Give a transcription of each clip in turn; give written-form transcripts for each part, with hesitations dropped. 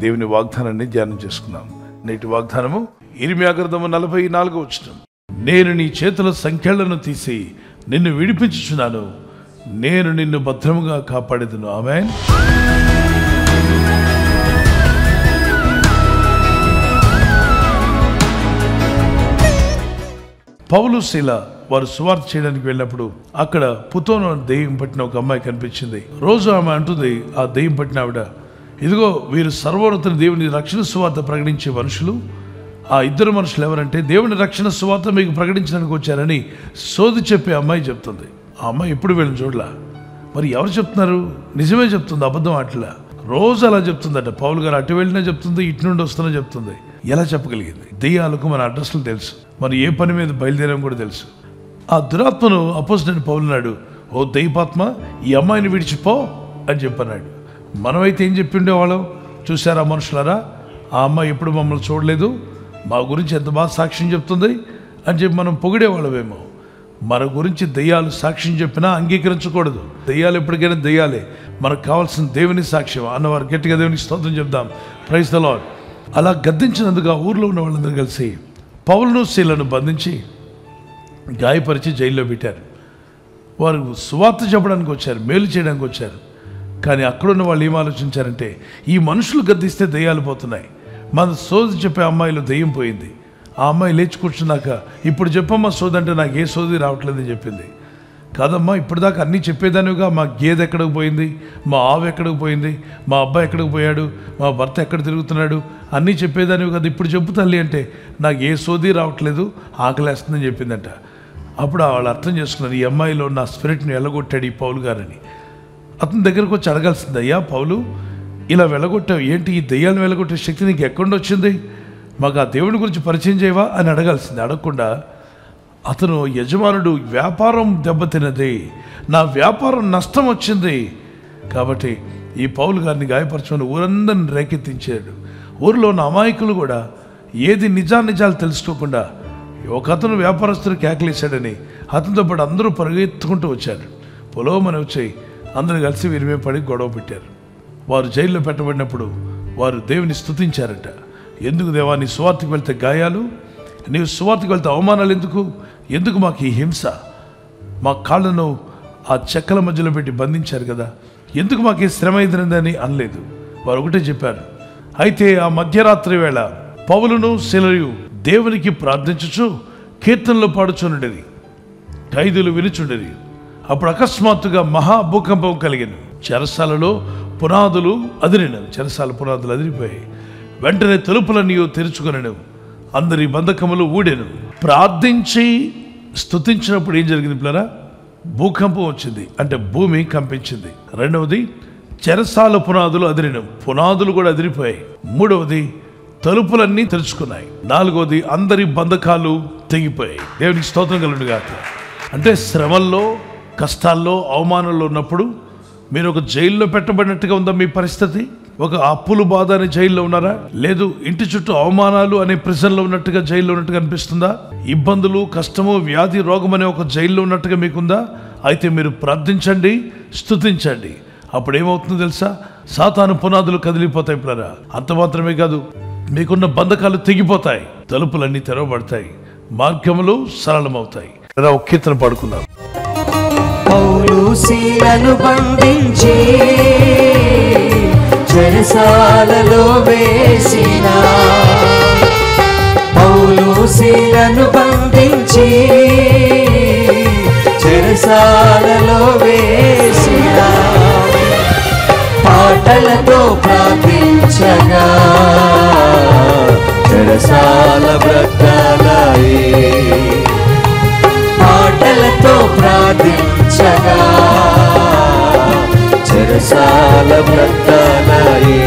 దేవుని వాగ్దానాన్ని ధ్యానం చేసుకున్నాం. నేటి వాగ్దానము ఇర్మియా గ్రంథము 44వ వచనం. నేను నీ చేతుల సంఖ్యలను తీసి నిన్ను విడిపించుచున్నాను, నేను నిన్ను భద్రముగా కాపాడేదను. ఆమేన్. పౌలు శీల వారు సువార్త చేయడానికి వెళ్ళినప్పుడు అక్కడ పుతోను దెయ్యం పట్టిన ఒక అమ్మాయి కనిపించింది. రోజు ఆమె అంటుంది, ఆ దెయ్యం పట్టిన ఆవిడ, ఇదిగో వీరు సర్వోన్నతుని దేవుని రక్షణ సువార్త ప్రకటించే మనుషులు. ఆ ఇద్దరు మనుషులు ఎవరంటే దేవుని రక్షణ సువార్త మీకు ప్రకటించడానికి వచ్చారని సోది చెప్పే అమ్మాయి చెప్తుంది. ఆ అమ్మాయి ఎప్పుడు వీళ్ళని చూడలా. మరి ఎవరు చెప్తున్నారు? నిజమే చెప్తుంది, అబద్ధం అట్లా. రోజు అలా చెప్తుందట. పౌలు గారు అటు వెళ్ళినా చెప్తుంది, ఇటు నుండి వస్తున్నా చెప్తుంది. ఎలా చెప్పగలిగింది? దెయ్యాలకు మన అడ్రస్లు తెలుసు, మరి ఏ పని మీద బయలుదేరాం కూడా తెలుసు. ఆ దురాత్మను అపోజిట్ పౌలు నాడు, ఓ దెయ్యపాత్మ, ఈ అమ్మాయిని విడిచిపో అని చెప్పన్నాడు. మనమైతే ఏం చెప్పి ఉండేవాళ్ళం? చూసారా మనుషులారా, ఆ అమ్మాయి ఎప్పుడు మమ్మల్ని చూడలేదు, మా గురించి ఎంత బాగా సాక్ష్యం చెప్తుంది అని చెప్పి మనం పొగిడేవాళ్ళమేమో. మన గురించి దెయ్యాలు సాక్ష్యం చెప్పినా అంగీకరించకూడదు. దెయ్యాలు ఎప్పటికైనా దెయ్యాలే, మనకు కావాల్సిన దేవుని సాక్ష్యం అన్నవారు గట్టిగా దేవునికి స్తోత్రం చెప్దాం. Praise the Lord. అలా గద్దించినందుకు ఆ ఊర్లో ఉన్న వాళ్ళందరూ కలిసి పౌలును శీలను బంధించి గాయపరిచి జైల్లో పెట్టారు. వారు సువార్త చెప్పడానికి వచ్చారు, మేలు చేయడానికి వచ్చారు. కానీ అక్కడున్న వాళ్ళు ఏం ఆలోచించారంటే, ఈ మనుషులు గద్దిస్తే దెయ్యాలు పోతున్నాయి, మన సోది చెప్పే అమ్మాయిలో దెయ్యం పోయింది. ఆ అమ్మాయి లేచి కూర్చున్నాక, ఇప్పుడు చెప్పమ్మా సోది అంటే, నాకు ఏ సోది రావట్లేదని చెప్పింది. కాదమ్మా, ఇప్పటిదాకా అన్నీ చెప్పేదానివిగా, మా గేదె ఎక్కడికి పోయింది, మా ఆవు ఎక్కడికి పోయింది, మా అబ్బాయి ఎక్కడికి పోయాడు, మా భర్త ఎక్కడ తిరుగుతున్నాడు, అన్నీ చెప్పేదానివి కదా, ఇప్పుడు చెప్పు తల్లి అంటే, నాకు ఏ సోది రావట్లేదు, ఆకలేస్తుందని చెప్పిందంట. అప్పుడు వాళ్ళు అర్థం చేసుకున్నారు, ఈ అమ్మాయిలో నా స్పిరిట్ని వెళ్ళగొట్టాడు ఈ పౌలు గారని. అతని దగ్గరకు వచ్చి అడగాల్సింది, అయ్యా పౌలు, ఇలా వెళ్ళగొట్టావు ఏంటి? ఈ దెయ్యాలను వెళ్ళగొట్టే శక్తి నీకు ఎక్కడి వచ్చింది? మాకు ఆ దేవుని గురించి పరిచయం చేయవా అని అడగాల్సింది. అడగకుండా అతను, యజమానుడు వ్యాపారం దెబ్బతిన్నది, నా వ్యాపారం నష్టం వచ్చింది కాబట్టి ఈ పౌలు గారిని గాయపరచమని ఊరందరిని రేకెత్తించాడు. ఊరిలో ఉన్న అమాయకులు కూడా ఏది నిజాలు తెలుసుకోకుండా ఒక అతను వ్యాపారస్తులు కేకలేశాడని అతనితో పాటు అందరూ పరిగెత్తుకుంటూ వచ్చారు. పొలోమని వచ్చి అందరూ కలిసి వీరి మీద పడి గొడవ పెట్టారు. వారు జైల్లో పెట్టబడినప్పుడు వారు దేవుని స్తుతించారట. ఎందుకు దేవా, నీ సువార్తకు వెళ్తే గాయాలు, నీవు సువార్తకు వెళ్తే అవమానాలు ఎందుకు మాకు ఈ హింస? మా కాళ్ళను ఆ చెక్కల మధ్యలో పెట్టి బంధించారు కదా, ఎందుకు మాకు ఈ శ్రమ ఎదురైందని అనలేదు. వారు ఒకటే చెప్పారు, అయితే ఆ మధ్యరాత్రి వేళ పౌలును శీలయు దేవునికి ప్రార్థించుచు కీర్తనలు పాడుచుండేది, ఖైదీలు వినుచుండేది. అప్పుడు అకస్మాత్తుగా మహాభూకంపం కలిగిన, చెరసాలలో పునాదులు అదిరినవి. చెరసాల పునాదులు అదిరిపోయాయి. వెంటనే తలుపులన్నీ తెరుచుకొనెను, అందరి బంధకములు ఊడెను. ప్రార్థించి స్తుతించినప్పుడు ఏం జరిగింది పిల్లరా? భూకంపం వచ్చింది, అంటే భూమి కంపించింది. రెండవది, చెరసాల పునాదులు అదిరినవి, పునాదులు కూడా అదిరిపోయాయి. మూడవది, తలుపులన్నీ తెరుచుకున్నాయి. నాలుగవది, అందరి బంధకాలు తెగిపోయాయి. దేవునికి స్తోత్రం కలుగును గాక. అంటే శ్రమల్లో, కష్టాల్లో, అవమానంలో ఉన్నప్పుడు మీరు ఒక జైల్లో పెట్టబడినట్టుగా ఉందా మీ పరిస్థితి? ఒక అప్పులు బాధ అనే జైల్లో ఉన్నారా? లేదు, ఇంటి చుట్టూ అవమానాలు అనే ప్రిజన్లో ఉన్నట్టుగా జైల్లో ఉన్నట్టుగా అనిపిస్తుందా? ఇబ్బందులు, కష్టము, వ్యాధి, రోగం అనే ఒక జైల్లో ఉన్నట్టుగా మీకుందా? అయితే మీరు ప్రార్థించండి, స్తుతించండి. అప్పుడు ఏమవుతుందో తెలుసా? సాతాను పునాదులు కదిలిపోతాయి పిల్లరా. అంత మాత్రమే కాదు, మీకున్న బంధకాలు తెగిపోతాయి, తలుపులన్నీ తెరవబడతాయి, మార్గములు సరళమవుతాయి. ఒక కీర్తన పాడుకుందాం. పౌలు శీలను బంధించి చెరసాలలో వేసిన, పౌలు శీలను బంధించి చెరసాలలో వేసిన, పాటలతో ప్రార్థించగా చెరసాల బ్రతలాయే, పాటలతో ప్రార్థించగా చెరసాల బ్రతలాయే.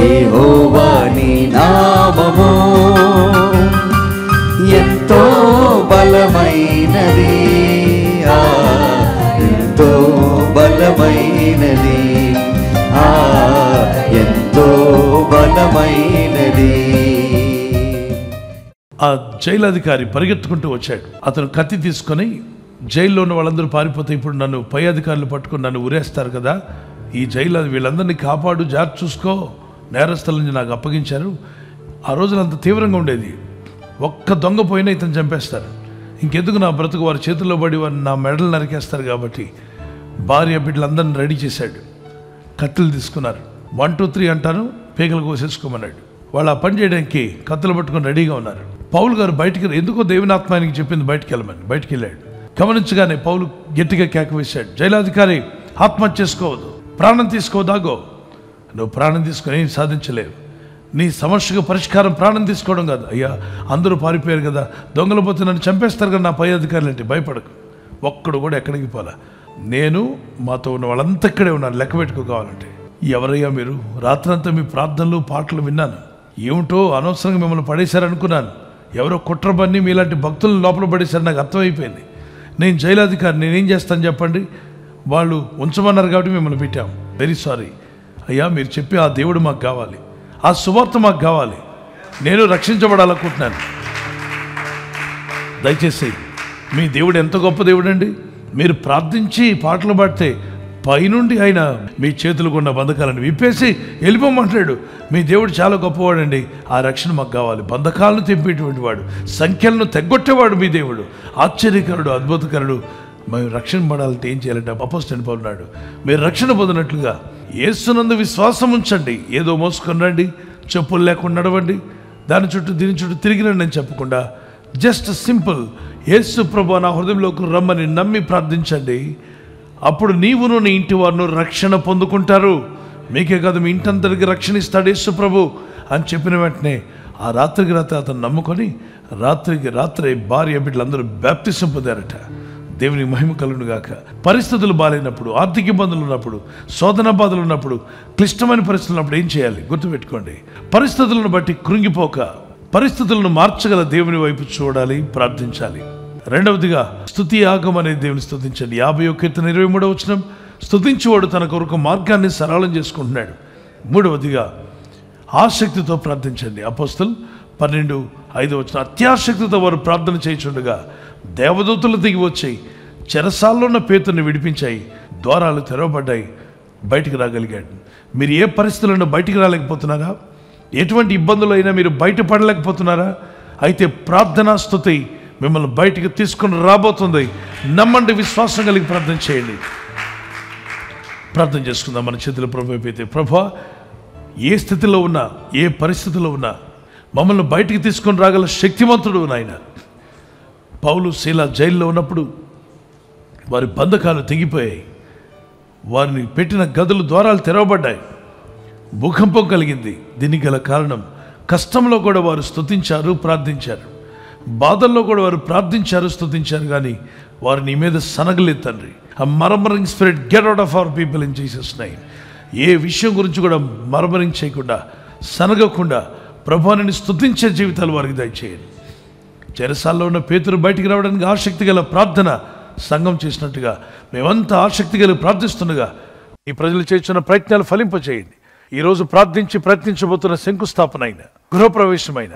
యెహోవా నీ నామము ఎంతో బలమైనది, ఎంతో బలమైనది, ఎంతో బలమైనది. ఆ జైలు అధికారి పరిగెత్తుకుంటూ వచ్చాడు. అతను కత్తి తీసుకొని, జైల్లో ఉన్న వాళ్ళందరూ పారిపోతే ఇప్పుడు నన్ను పై అధికారులు పట్టుకుని నన్ను ఉరేస్తారు కదా, ఈ జైలు వీళ్ళందరినీ కాపాడు, జాగ్రత్త చూసుకో, నేరస్తుల నుంచి నాకు అప్పగించారు. ఆ రోజున అంత తీవ్రంగా ఉండేది. ఒక్క దొంగ పోయినా ఇతను చంపేస్తారు, ఇంకెందుకు నా బ్రతుకు, వారి చేతుల్లో పడి వారిని నా మెడలు నరికేస్తారు. కాబట్టి భార్య బిడ్డలందరిని రెడీ చేశాడు. కత్తులు తీసుకున్నారు. 1 2 3 అంటాను, పేగలు కోసేసుకోమన్నాడు. వాళ్ళు ఆ పని చేయడానికి కత్తులు పట్టుకొని రెడీగా ఉన్నారు. పౌలు గారు బయటికి, ఎందుకో దేవుని ఆత్మ ఆయనకి చెప్పింది బయటికి వెళ్ళమని. బయటికి వెళ్ళాడు. గమనించగానే పౌలు గట్టిగా కేక వేశాడు, జైలాధికారి ఆత్మహత్య చేసుకోవద్దు, ప్రాణం తీసుకోదాగో. నువ్వు ప్రాణం తీసుకొని ఏం సాధించలేవు. నీ సమస్యకు పరిష్కారం ప్రాణం తీసుకోవడం కాదు. అయ్యా, అందరూ పారిపోయారు కదా, దొంగలు పోతే నన్ను చంపేస్తారు కదా నా పై అధికారులు అంటే. భయపడకు, ఒక్కడు కూడా ఎక్కడికి పోలా. నేను మాతో ఉన్న వాళ్ళంతా ఇక్కడే ఉన్నారు, లెక్క పెట్టుకోవాలంటే. ఎవరయ్యా మీరు? రాత్రంతా మీ ప్రార్థనలు పాటలు విన్నాను. ఏమిటో అనవసరంగా మిమ్మల్ని పడేశారనుకున్నాను. ఎవరో కుట్రబన్ని మీలాంటి భక్తులను లోపల పడేశారు, నాకు అర్థమైపోయింది. నేను జైలాధికారి, నేనేం చేస్తాను చెప్పండి? వాళ్ళు ఉంచమన్నారు కాబట్టి మిమ్మల్ని పెట్టాం. వెరీ సారీ అయ్యా, మీరు చెప్పి ఆ దేవుడు మాకు కావాలి, ఆ సువార్త మాకు కావాలి, నేను రక్షించబడాలనుకుంటున్నాను. దయచేసి మీ దేవుడు ఎంత గొప్ప దేవుడు అండి. మీరు ప్రార్థించి పాటలు పాడితే పైనుండి ఆయన మీ చేతులకు ఉన్న బంధకాలను విప్పేసి వెళ్ళిపోమంటాడు. మీ దేవుడు చాలా గొప్పవాడండి, ఆ రక్షణ మాకు కావాలి. బంధకాలను తెంపేటువంటి వాడు, సంఖ్యలను తెగ్గొట్టేవాడు మీ దేవుడు. ఆశ్చర్యకరుడు, అద్భుతకరుడు. మేము రక్షణ పడాలంటే ఏం చేయాలంటే అపోస్తలుడైన పౌలు అన్నాడు, మీరు రక్షణ పొందినట్లుగా యేసునందు విశ్వాసం ఉంచండి. ఏదో మోసుకొని రండి, చెప్పులు లేకుండా నడవండి, దాని చుట్టూ దీని చుట్టూ తిరిగిరండి అని చెప్పకుండా జస్ట్ సింపుల్, యేసు ప్రభువా నా హృదయంలోకి రమ్మని నమ్మి ప్రార్థించండి. అప్పుడు నీవును నీ ఇంటి వారును రక్షణ పొందుకుంటారు. మీకే కాదు, మీ ఇంటంతటికి రక్షణ ఇస్తాడు యేసు ప్రభు అని చెప్పిన వెంటనే ఆ రాత్రికి రాత్రి అతను నమ్ముకొని రాత్రికి రాత్రి భార్య బిడ్డలందరూ బాప్తిసం పొందారట. దేవునికి మహిమ కలుగును గాక. పరిస్థితులు బాగాలేనప్పుడు, ఆర్థిక ఇబ్బందులు ఉన్నప్పుడు, శోధన బాధలు ఉన్నప్పుడు, క్లిష్టమైన పరిస్థితులు ఉన్నప్పుడు ఏం చేయాలి గుర్తుపెట్టుకోండి. పరిస్థితులను బట్టి కృంగిపోక పరిస్థితులను మార్చగల దేవుని వైపు చూడాలి, ప్రార్థించాలి. రెండవదిగా స్తుతి యాగం అనే దేవుని స్తుతించండి. 51 కీర్తన 23వ వచనం, స్తుతించేవాడు తన కొరకు మార్గాన్ని సరళం చేసుకుంటున్నాడు. మూడవదిగా ఆసక్తితో ప్రార్థించండి. అపోస్తలు 12:5 వచనం, అత్యాసక్తితో వారు ప్రార్థన చేయుచుండగా దేవదూతలు దిగి వచ్చి చెరసాల్లో ఉన్న పేతుని విడిపించాయి, ద్వారాలు తెరవబడ్డాయి, బయటికి రాగలిగాడు. మీరు ఏ పరిస్థితుల్లో బయటికి రాలేకపోతున్నారా? ఎటువంటి ఇబ్బందులు అయినా మీరు బయటపడలేకపోతున్నారా? అయితే ప్రార్థనా స్తుతి మిమ్మల్ని బయటికి తీసుకుని రాబోతుంది. నమ్మండి, విశ్వాసం కలిగి ప్రార్థన చేయండి. ప్రార్థన చేసుకుందాం. మన చేతుల ప్రభు అయిపోతే, ప్రభువా ఏ స్థితిలో ఉన్నా, ఏ పరిస్థితిలో ఉన్నా మమ్మల్ని బయటికి తీసుకొని రాగల శక్తివంతుడు నాయన. పౌలు శీల జైల్లో ఉన్నప్పుడు వారి బంధకాలు తెగిపోయాయి, వారిని పెట్టిన గదులు ద్వారాలు తెరవబడ్డాయి, భూకంపం కలిగింది. దీనికి గల కారణం కష్టంలో కూడా వారు స్తుతించారు, ప్రార్థించారు. బాధల్లో కూడా వారు ప్రార్థించారు, స్తుతించారు. కానీ వారు నీ మీద సనగలేదు తండ్రి. ఆ murmuring spirit get out of our people in Jesus name. ఏ విషయం గురించి కూడా మర్మరింగ్ చేయకుండా, సనగకుండా ప్రభువుని స్తుతించే జీవితాలు వారికి దయచేయండి. చెరసాల్లో ఉన్న పేతురు బయటికి రావడానికి ఆసక్తి గల ప్రార్థన సంఘం చేసినట్టుగా మేమంతా ఆసక్తి గల ప్రార్థిస్తుండగా ఈ ప్రజలు చేస్తున్న ప్రయత్నాలు ఫలింపచేయండి. ఈరోజు ప్రార్థించి ప్రయత్నించబోతున్న శంకుస్థాపన అయిన, గృహప్రవేశమైన,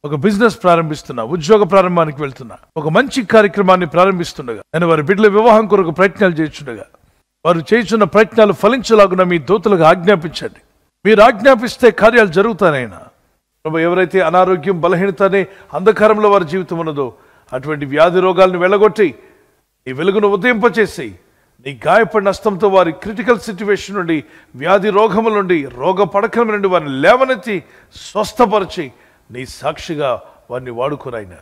ఒక బిజినెస్ ప్రారంభిస్తున్నా, ఉద్యోగ ప్రారంభానికి వెళ్తున్నా, ఒక మంచి కార్యక్రమాన్ని ప్రారంభిస్తుండగా, నేను వారి బిడ్డల వివాహం కొరకు ప్రయత్నాలు చేస్తుండగా వారు చేస్తున్న ప్రయత్నాలు ఫలించలాగున మీ దూతలకు ఆజ్ఞాపించండి. మీరు ఆజ్ఞాపిస్తే కార్యాలు జరుగుతానైనా. ప్రభు, ఎవరైతే అనారోగ్యం, బలహీనత అనే అంధకారంలో వారి జీవితం ఉన్నదో అటువంటి వ్యాధి రోగాలను వెళ్ళగొట్టి నీ వెలుగును ఉదయింపచేసి నీ గాయపడిన హస్తంతో వారి క్రిటికల్ సిచ్యువేషన్ నుండి, వ్యాధి రోగముల నుండి, రోగ పడకల నుండి వారిని లేవనెత్తి స్వస్థపరిచి నీ సాక్షిగా వారిని వాడుకోనైనా.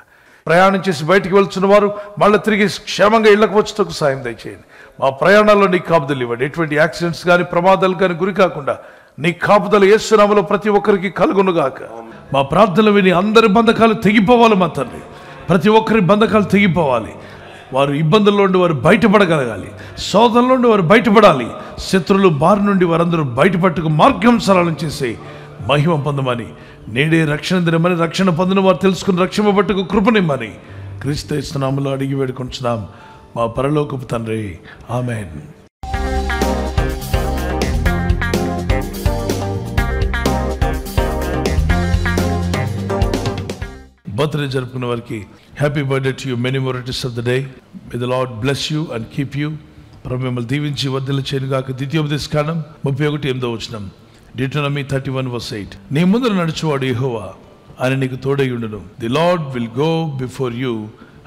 ప్రయాణం చేసి బయటికి వెళ్తున్న వారు మళ్ళీ తిరిగి క్షేమంగా ఇళ్లకు వచ్చేటకు సాయం దయచేయండి. మా ప్రయాణాల్లో నీ కాపుదలు ఇవ్వండి. ఎటువంటి యాక్సిడెంట్స్ కానీ ప్రమాదాలు కానీ గురి కాకుండా నీ కాపుదలు యేసు నామములో ప్రతి ఒక్కరికి కలుగునుగాక. మా ప్రార్థనలు విని అందరి బంధకాలు తెగిపోవాలి మా తండ్రి. ప్రతి ఒక్కరి బంధకాలు తెగిపోవాలి. వారు ఇబ్బందుల్లో నుండి వారు బయటపడగలగాలి, శోధనలో నుండి వారు బయటపడాలి. శత్రువులు బారి నుండి వారందరూ బయటపట్టుకు మార్గం సరళం చేసి మహిమ పొందమని, నేడే రక్షణ దినమని, రక్షణ పొందిన వారు తెలుసుకుని రక్షింపబట్టుకు కృపనిమ్మని క్రీస్తు యేసు నామములో అడిగి వేడుకుంటున్నాం మా పరలోకపు తండ్రి. ఆమేన్. బర్త్డే జరుపుకున్న వారికి happy birthday to you. Many more returns of the day. May the Lord bless you and keep you. ప్రభు మిమ్మల్ని దీవించి వర్ధిల్ల చేయనుగాక. ద్వితీయోపదేశకాండం 31:8. Deuteronomy 31:8. నీ ముందర నడుచువాడు యెహోవా, ఆయన నీకు తోడైయుండును. The Lord will go before you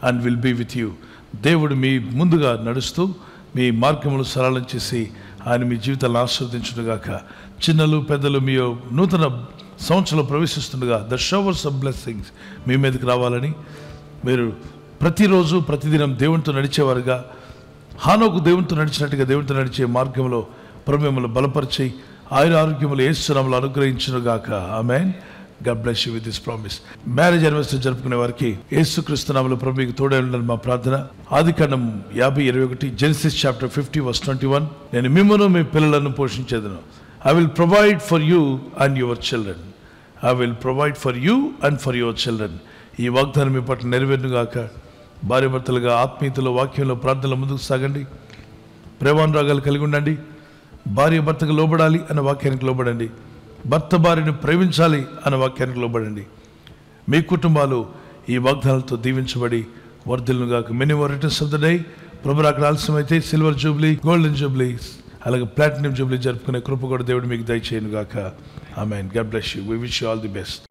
and will be with you. దేవుడు మీ ముందుగా నడుస్తూ మీ మార్గములు సరళం చేసి ఆయన మీ జీవితాలను ఆశీర్వదించునుగాక. చిన్నలు పెద్దలు మీ నూతన సంవత్సరంలో ప్రవేశిస్తుండగా ద షవర్స్ ఆఫ్ బ్లెస్సింగ్స్ మీ మీదకి రావాలని, మీరు ప్రతిరోజు ప్రతిదినం దేవునితో నడిచేవారుగా, హానోకు దేవునితో నడిచినట్టుగా దేవునితో నడిచే మార్గంలో ప్రభు మిమ్మల్ని బలపరిచి ఆయుర ఆరోగ్యములు యేసు నామములో అనుగ్రహించునుగాక. ఆమేన్. God bless you with this promise. Marriage anniversary జరుపుకునే వారికి యేసుక్రీస్తు నామములో ప్రభు మీకు తోడై ఉండాలని మా ప్రార్థన. ఆదికాండం 50:21, జెనసిస్ చాప్టర్ 50:21. నేను మిమ్మును మీ పిల్లలను పోషించేదను. I will provide for you and your children. I will provide for you and for your children. ఈ వాగ్దానం మీ పట్ల నెరవేరునుగాక. భార్య భర్తలుగా ఆత్మీయతలో, వాక్యంలో, ప్రార్థనలో ముందుకు సాగండి. ప్రేమానురాగాలు కలిగి ఉండండి. భార్య భర్తకు లోబడాలి అన్న వాక్యానికి లోబడండి. భర్త భార్యను ప్రేమించాలి అన్న వాక్యానికి లోబడండి. మీ కుటుంబాలు ఈ వాగ్దానాలతో దీవించబడి వర్ధిల్లుగాక. Many more returns of the day. ప్రభు అక్కడ ఆలస్యమైతే సిల్వర్ జూబ్లీ, గోల్డెన్ జూబ్లీ, అలాగే ప్లాటినం జూబ్లీ జరుపుకునే కృప కూడా దేవుడు మీకు దయచేయనుగాక. ఆమేన్. God bless you. We wish you all the best.